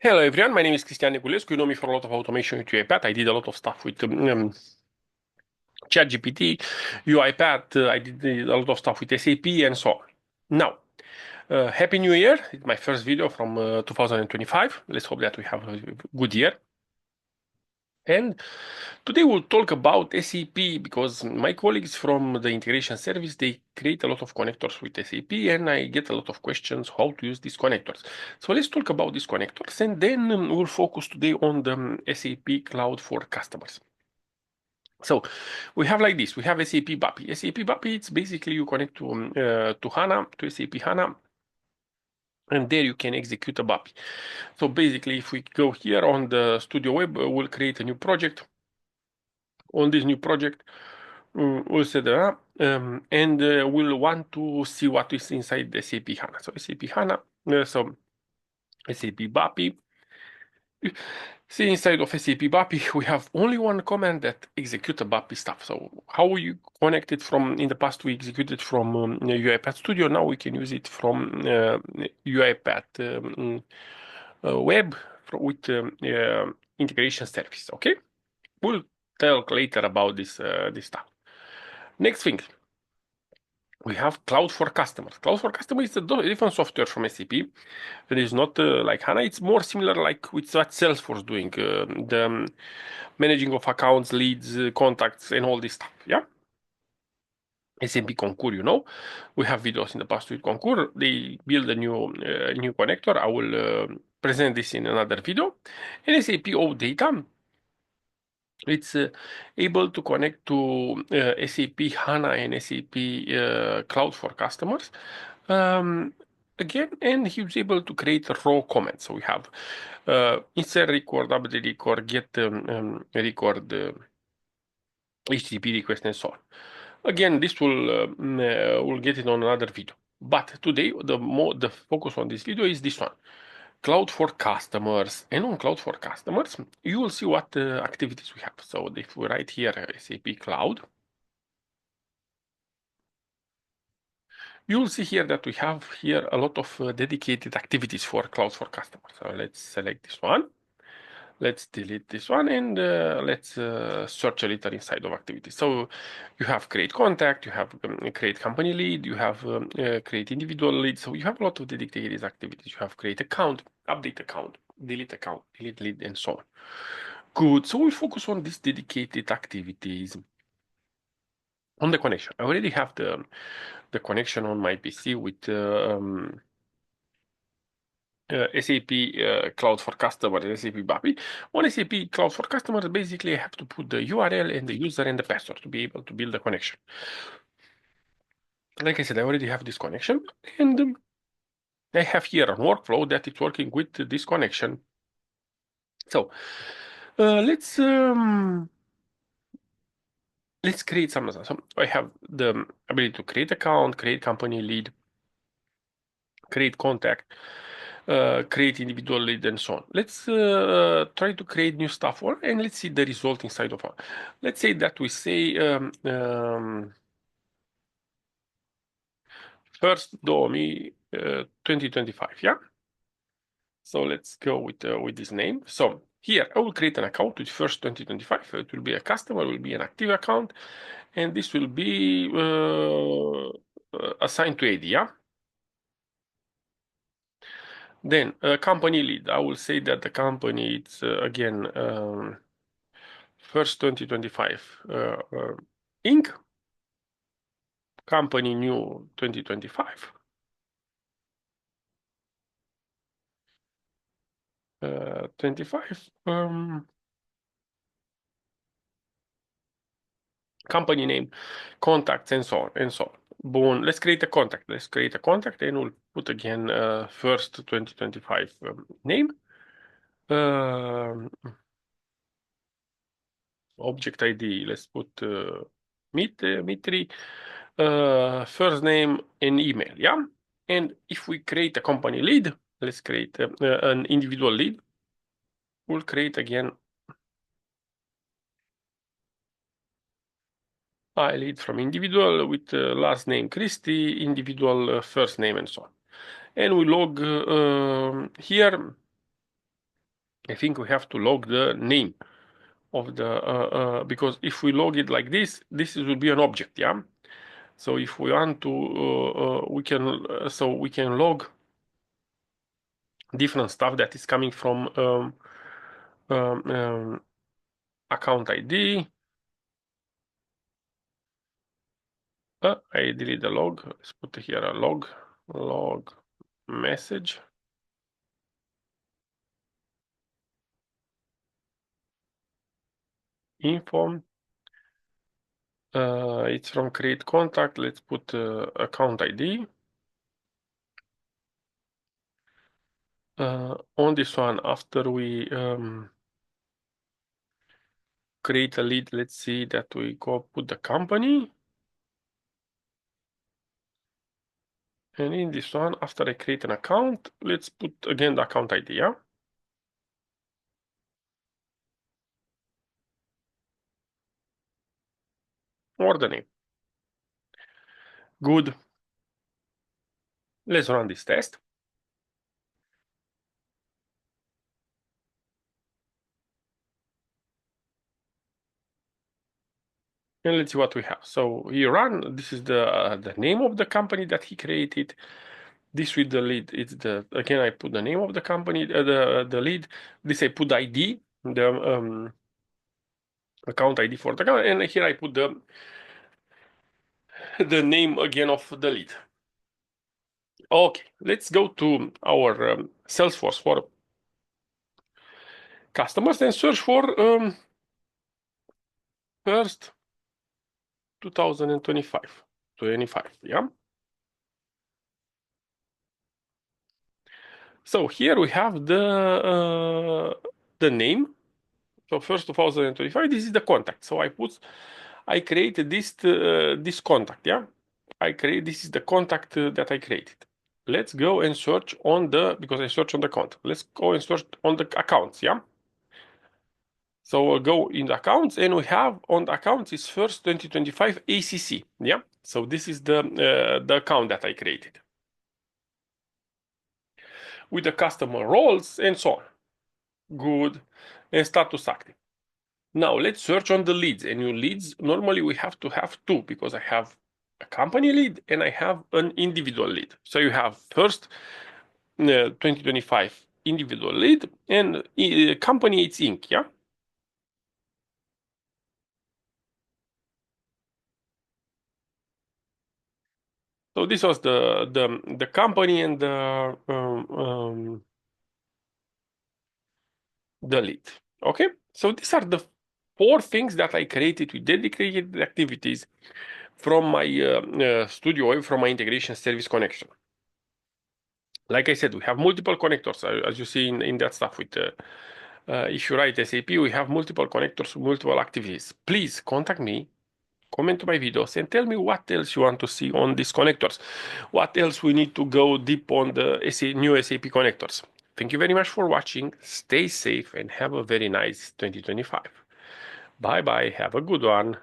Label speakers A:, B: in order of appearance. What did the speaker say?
A: Hello everyone, my name is Cristian Negulescu. You know me for a lot of automation with UiPath. I did a lot of stuff with ChatGPT, UiPath. I did a lot of stuff with SAP and so on. Now, Happy New Year. It's my first video from 2025. Let's hope that we have a good year. And today we'll talk about SAP because my colleagues from the integration service, they create a lot of connectors with SAP and I get a lot of questions how to use these connectors. So let's talk about these connectors and then we'll focus today on the SAP Cloud for customers. So we have like this, we have SAP BAPI. SAP BAPI, it's basically you connect to HANA, to SAP HANA, and there you can execute a BAPI. So basically, if we go here on the Studio Web, we'll create a new project. On this new project, we'll set it up and we'll want to see what is inside the SAP HANA. So SAP HANA, so SAP BAPI. See, inside of SAP BAPI, we have only one command that executes a BAPI stuff. So how you connect it from, in the past, we executed from UiPath Studio. Now we can use it from UiPath Web with integration service. Okay, we'll talk later about this stuff. Next thing, we have Cloud for Customers. Cloud for Customers is a different software from SAP. It is not like HANA. It's more similar like with what Salesforce doing, the managing of accounts, leads, contacts, and all this stuff. Yeah. SAP Concur, you know, we have videos in the past with Concur. They build a new connector. I will present this in another video. And SAP OData, it's able to connect to SAP HANA and SAP Cloud for customers. Again, and he was able to create raw comments. So we have insert record, update record, get record, HTTP request, and so on. Again, this will get it on another video. But today, the focus on this video is this one. Cloud for customers, and on Cloud for customers, you will see what activities we have. So if we write here SAP Cloud, you will see here that we have here a lot of dedicated activities for Cloud for customers. So let's select this one. Let's delete this one and let's search a little inside of activities. So you have create contact, you have create company lead, you have create individual lead. So you have a lot of dedicated activities. You have create account, update account, delete lead, and so on. Good. So we focus on these dedicated activities. On the connection, I already have the connection on my PC with SAP Cloud for Customers and SAP BAPI. On SAP Cloud for Customers, basically I have to put the URL and the user and the password to be able to build a connection. Like I said, I already have this connection and I have here a workflow that is working with this connection. So let's create some. So I have the ability to create account, create company lead, create contact, create individual lead, and so on. Let's try to create new stuff and let's see the result inside of one. Let's say that we say first DOMI 2025, yeah? So let's go with this name. So here I will create an account with first 2025. It will be a customer, will be an active account, and this will be assigned to AD, yeah? Then company lead, I will say that the company, it's again, first 2025 Inc. Company new 2025. 25. Company name, contacts, and so on, and so on. Boom, let's create a contact. Let's create a contact and we'll put again first 2025 name. Object ID, let's put Mitri, first name and email, yeah? And if we create a company lead, let's create an individual lead. We'll create again I lead from individual with last name Christie, individual first name, and so on. And we log here I think we have to log the name of the because if we log it like this will be an object, yeah. So if we want to, we can log different stuff that is coming from um, um, account ID. I delete the log. Let's put here a log message. Info. It's from create contact. Let's put account ID. On this one, after we create a lead, let's see that we go put the company. And in this one, after I create an account, let's put again the account ID, yeah? Or the name. Good. Let's run this test. And let's see what we have. So he run, this is the name of the company that he created. This with the lead, it's again, I put the name of the company, the lead. This I put the ID, the account ID for the account, and here I put the name again of the lead. Okay, let's go to our Salesforce for customers and search for first 2025, yeah. So here we have the name. So first 2025, this is the contact. So I created this contact, yeah. This is the contact that I created. Let's go and search on because I search on the contact. Let's go and search on the accounts, yeah. So we'll go in the accounts, and we have on the accounts is first 2025 ACC, yeah. So this is the account that I created with the customer roles and so on. Good, and status active. Now let's search on the leads. And your leads, normally we have to have two, because I have a company lead and I have an individual lead. So you have first 2025 individual lead, and company it's Inc. Yeah. So this was the company and the lead. Okay. So these are the four things that I created with dedicated activities from my studio, from my integration service connection. Like I said, we have multiple connectors, as you see in that stuff with if you write SAP, we have multiple connectors, multiple activities. Please contact me, comment to my videos, and tell me what else you want to see on these connectors. What else we need to go deep on the new SAP connectors. Thank you very much for watching. Stay safe and have a very nice 2025. Bye bye. Have a good one.